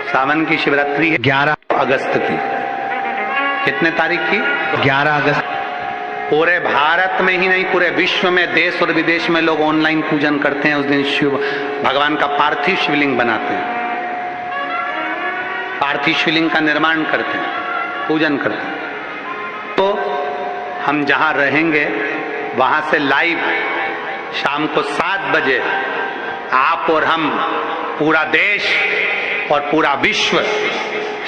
सावन की शिवरात्रि है 11 अगस्त की। कितने तारीख की? 11 अगस्त। पूरे भारत में ही नहीं, पूरे विश्व में, देश और विदेश में लोग ऑनलाइन पूजन करते हैं। उस दिन शिव भगवान का पार्थिव शिवलिंग बनाते हैं, पार्थिव शिवलिंग का निर्माण करते हैं, पूजन करते हैं। तो हम जहां रहेंगे वहां से लाइव शाम को 7 बजे आप और हम, पूरा देश और पूरा विश्व,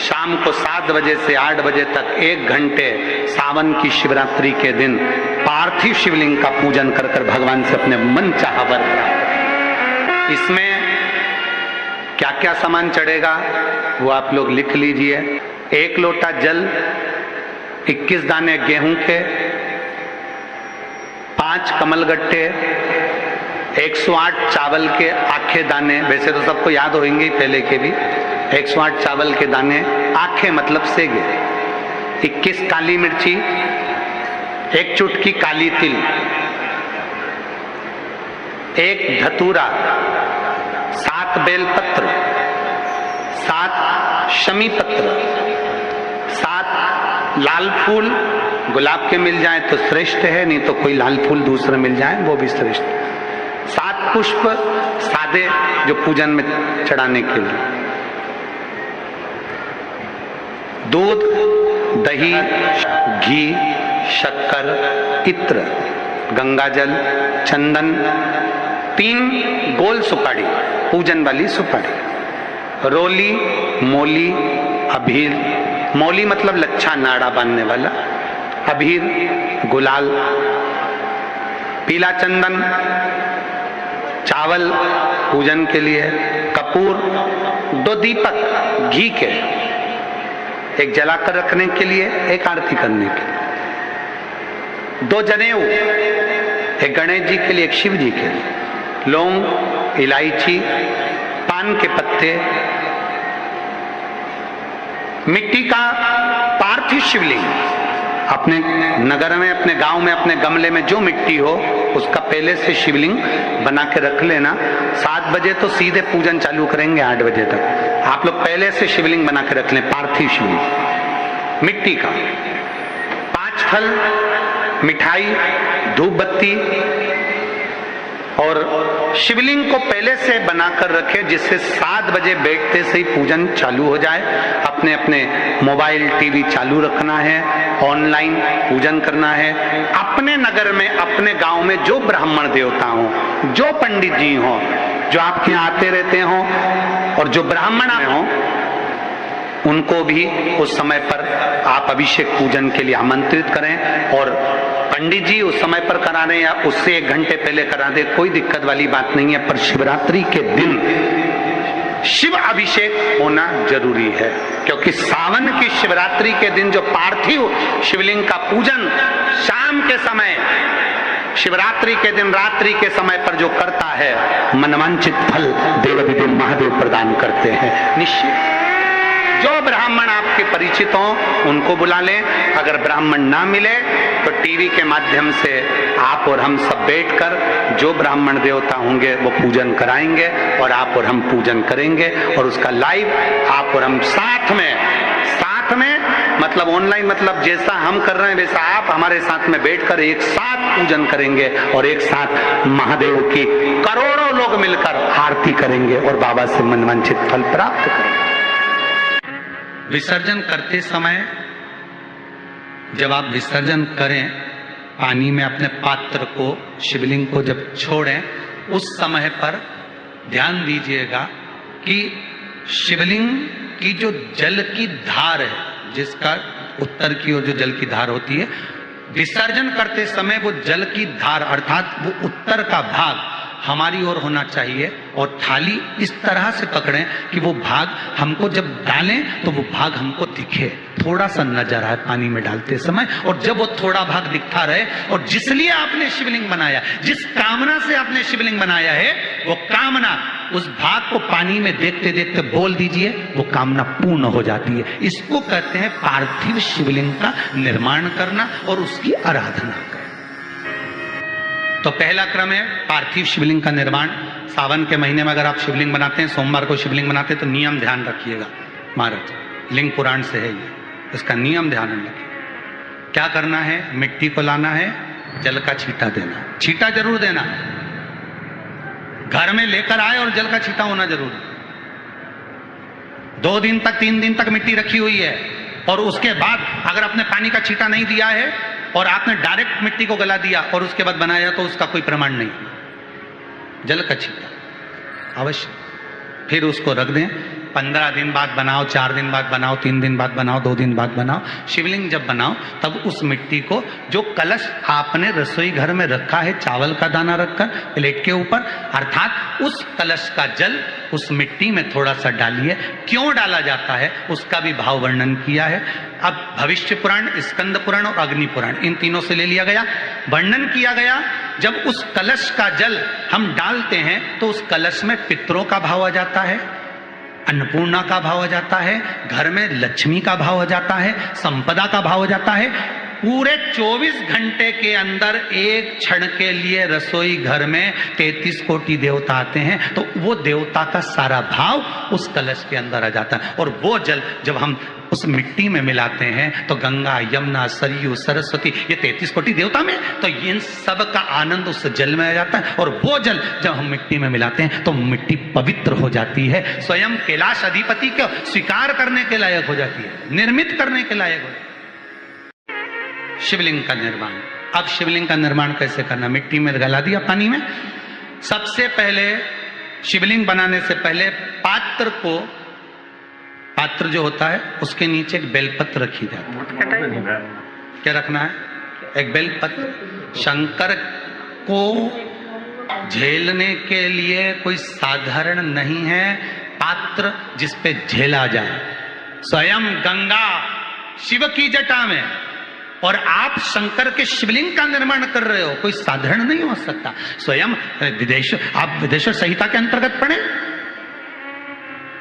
शाम को 7 बजे से 8 बजे तक 1 घंटे सावन की शिवरात्रि के दिन पार्थिव शिवलिंग का पूजन कर कर भगवान से अपने मन चाहा वर प्राप्त। इसमें क्या क्या सामान चढ़ेगा वो आप लोग लिख लीजिए। 1 लोटा जल, 21 दाने गेहूं के, 5 कमलगट्टे, 108 चावल के आखे दाने, वैसे तो सबको याद होंगे ही पहले के भी। 108 चावल के दाने, आखे मतलब सेगे, 21 काली मिर्ची, 1 चुटकी काली तिल, 1 धतूरा, 7 बेलपत्र, 7 शमी पत्र, 7 लाल फूल, गुलाब के मिल जाए तो श्रेष्ठ है, नहीं तो कोई लाल फूल दूसरे मिल जाए वो भी श्रेष्ठ। 7 पुष्प सादे जो पूजन में चढ़ाने के लिए, दूध, दही, घी, शक्कर, इत्र, गंगाजल, चंदन, 3 गोल सुपारी, पूजन वाली सुपारी, रोली, मोली, अभीर, मौली मतलब लच्छा नाड़ा बांधने वाला, अभीर, गुलाल, पीला चंदन, चावल पूजन के लिए, कपूर, 2 दीपक घी के, 1 जलाकर रखने के लिए, 1 आरती करने के लिए, 2 जनेऊ, 1 गणेश जी के लिए, 1 शिव जी के लिए, लौंग, इलायची, पान के पत्ते, मिट्टी का पार्थिव शिवलिंग। अपने नगर में, अपने गांव में, अपने गमले में जो मिट्टी हो उसका पहले से शिवलिंग बना के रख लेना। 7 बजे तो सीधे पूजन चालू करेंगे, 8 बजे तक आप लोग पहले से शिवलिंग बना के रख लें, पार्थिव शिवलिंग मिट्टी का। 5 फल, मिठाई, धूप बत्ती, और शिवलिंग को पहले से बनाकर रखे जिससे 7 बजे बैठते से ही पूजन चालू हो जाए। अपने अपने मोबाइल, टीवी चालू रखना है, ऑनलाइन पूजन करना है। अपने नगर में, अपने गांव में जो ब्राह्मण देवता हो, जो पंडित जी हो, जो आपके यहाँ आते रहते हो, और जो ब्राह्मण हो, उनको भी उस समय पर आप अभिषेक पूजन के लिए आमंत्रित करें। और पंडित जी उस समय पर करा रहे या उससे 1 घंटे पहले करा दे, कोई दिक्कत वाली बात नहीं है। पर शिवरात्रि के दिन शिव अभिषेक होना जरूरी है, क्योंकि सावन की शिवरात्रि के दिन जो पार्थिव शिवलिंग का पूजन शाम के समय, शिवरात्रि के दिन रात्रि के समय पर जो करता है, मनवांचित फल देवाधिदेव महादेव प्रदान करते हैं निश्चित। जो ब्राह्मण आपके परिचित हो उनको बुला लें। अगर ब्राह्मण ना मिले तो टीवी के माध्यम से आप और हम सब बैठकर जो ब्राह्मण देवता होंगे वो पूजन कराएंगे, और आप और हम पूजन करेंगे, और उसका लाइव आप और हम साथ में मतलब ऑनलाइन, मतलब जैसा हम कर रहे हैं वैसा आप हमारे साथ में बैठकर एक साथ पूजन करेंगे, और एक साथ महादेव की करोड़ों लोग मिलकर आरती करेंगे और बाबा से मनवांछित फल प्राप्त करेंगे। विसर्जन करते समय जब आप विसर्जन करें, पानी में अपने पात्र को, शिवलिंग को जब छोड़ें, उस समय पर ध्यान दीजिएगा कि शिवलिंग की जो जल की धार है, जिसका उत्तर की ओर जो जल की धार होती है, विसर्जन करते समय वो जल की धार अर्थात वो उत्तर का भाग हमारी ओर होना चाहिए, और थाली इस तरह से पकड़ें कि वो भाग हमको जब डालें तो वो भाग हमको दिखे, थोड़ा सा नजर आए पानी में डालते समय। और जब वो थोड़ा भाग दिखता रहे, और जिसलिए आपने शिवलिंग बनाया, जिस कामना से आपने शिवलिंग बनाया है, वो कामना उस भाग को पानी में देखते देखते बोल दीजिए, वो कामना पूर्ण हो जाती है। इसको कहते हैं पार्थिव शिवलिंग का निर्माण करना और उसकी आराधना करना। तो पहला क्रम है पार्थिव शिवलिंग का निर्माण। सावन के महीने में अगर आप शिवलिंग बनाते हैं, सोमवार को शिवलिंग बनाते हैं, तो नियम ध्यान रखिएगा। महाराज लिंग पुराण से है ये, इसका नियम ध्यान में रखिए। क्या करना है, मिट्टी को लाना है, जल का छींटा देना, छींटा जरूर देना, घर में लेकर आए और जल का छींटा होना जरूर। 2 दिन तक 3 दिन तक मिट्टी रखी हुई है और उसके बाद अगर आपने पानी का छींटा नहीं दिया है और आपने डायरेक्ट मिट्टी को गला दिया और उसके बाद बनाया तो उसका कोई प्रमाण नहीं। जल का छींटा अवश्य, फिर उसको रख दें। 15 दिन बाद बनाओ, 4 दिन बाद बनाओ, 3 दिन बाद बनाओ, 2 दिन बाद बनाओ। शिवलिंग जब बनाओ तब उस मिट्टी को, जो कलश आपने रसोई घर में रखा है चावल का दाना रखकर प्लेट के ऊपर, अर्थात उस कलश का जल उस मिट्टी में थोड़ा सा डालिए। क्यों डाला जाता है उसका भी भाव वर्णन किया है। अब भविष्य पुराण, स्कंद पुराण और अग्नि पुराण, इन तीनों से ले लिया गया। वर्णन किया गया जब उस कलश का जल हम डालते हैं तो उस कलश में पितरों का भाव आ जाता है, अन्नपूर्णा का भाव हो जाता है, घर में लक्ष्मी का भाव हो जाता है, संपदा का भाव हो जाता है। पूरे 24 घंटे के अंदर एक क्षण के लिए रसोई घर में 33 कोटि देवता आते हैं, तो वो देवता का सारा भाव उस कलश के अंदर आ जाता है। और वो जल जब हम उस मिट्टी में मिलाते हैं तो गंगा, यमुना, सरयू, सरस्वती, ये 33 कोटि देवता में, तो इन सब का आनंद उस जल में आ जाता है। और वो जल जब हम मिट्टी में मिलाते हैं तो मिट्टी पवित्र हो जाती है, स्वयं कैलाश अधिपति को स्वीकार करने के लायक हो जाती है, निर्मित करने के लायक हो जाती है। शिवलिंग का निर्माण। अब शिवलिंग का निर्माण कैसे करना, मिट्टी में गला दिया पानी में। सबसे पहले शिवलिंग बनाने से पहले पात्र जो होता है उसके नीचे एक बेलपत्र रखी जाती है। क्या रखना है, एक बेलपत्र। शंकर को झेलने के लिए कोई साधारण नहीं है पात्र जिस पे झेला जाए। स्वयं गंगा शिव की जटा में, और आप शंकर के शिवलिंग का निर्माण कर रहे हो, कोई साधारण नहीं हो सकता। स्वयं आप विदेश्वर संहिता के अंतर्गत पढ़े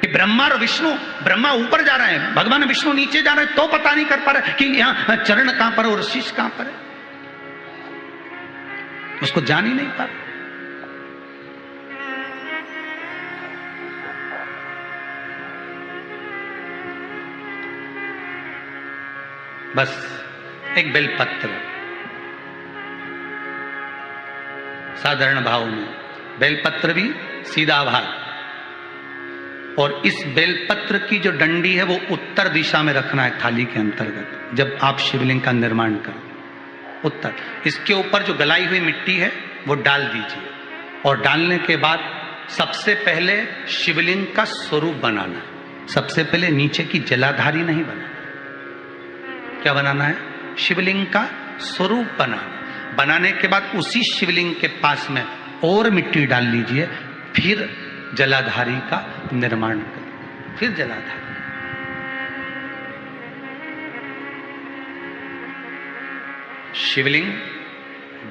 कि ब्रह्मा और विष्णु, ब्रह्मा ऊपर जा रहे हैं, भगवान विष्णु नीचे जा रहे हैं, तो पता नहीं कर पा रहे कि यहां चरण कहां पर और शीश कहां पर है, उसको जान ही नहीं पा रहे। बस एक बेलपत्र साधारण भाव में, बेलपत्र भी सीधा भाग, और इस बेलपत्र की जो डंडी है वो उत्तर दिशा में रखना है थाली के अंतर्गत। जब आप शिवलिंग का निर्माण करें उत्तर, इसके ऊपर जो गलाई हुई मिट्टी है वो डाल दीजिए, और डालने के बाद सबसे पहले शिवलिंग का स्वरूप बनाना है। सबसे पहले नीचे की जलाधारी नहीं बनाना, क्या बनाना है, शिवलिंग का स्वरूप बनाना। बनाने के बाद उसी शिवलिंग के पास में और मिट्टी डाल लीजिए, फिर जलाधारी का निर्माण करें, फिर जलाधारी। शिवलिंग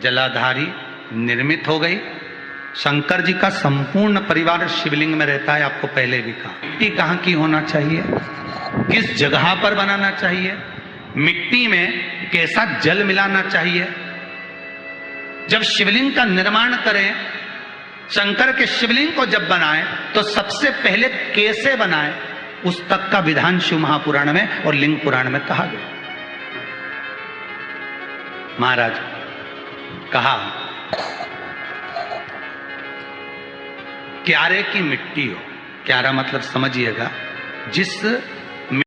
जलाधारी निर्मित हो गई। शंकर जी का संपूर्ण परिवार शिवलिंग में रहता है, आपको पहले भी कहा। मिट्टी कहाँ की होना चाहिए, किस जगह पर बनाना चाहिए, मिट्टी में कैसा जल मिलाना चाहिए। जब शिवलिंग का निर्माण करें, शंकर के शिवलिंग को जब बनाएं तो सबसे पहले कैसे बनाएं, उस तक का विधान शिव महापुराण में और लिंग पुराण में कहा गया। महाराज कहा क्यारे की मिट्टी हो, क्यारा मतलब समझिएगा जिस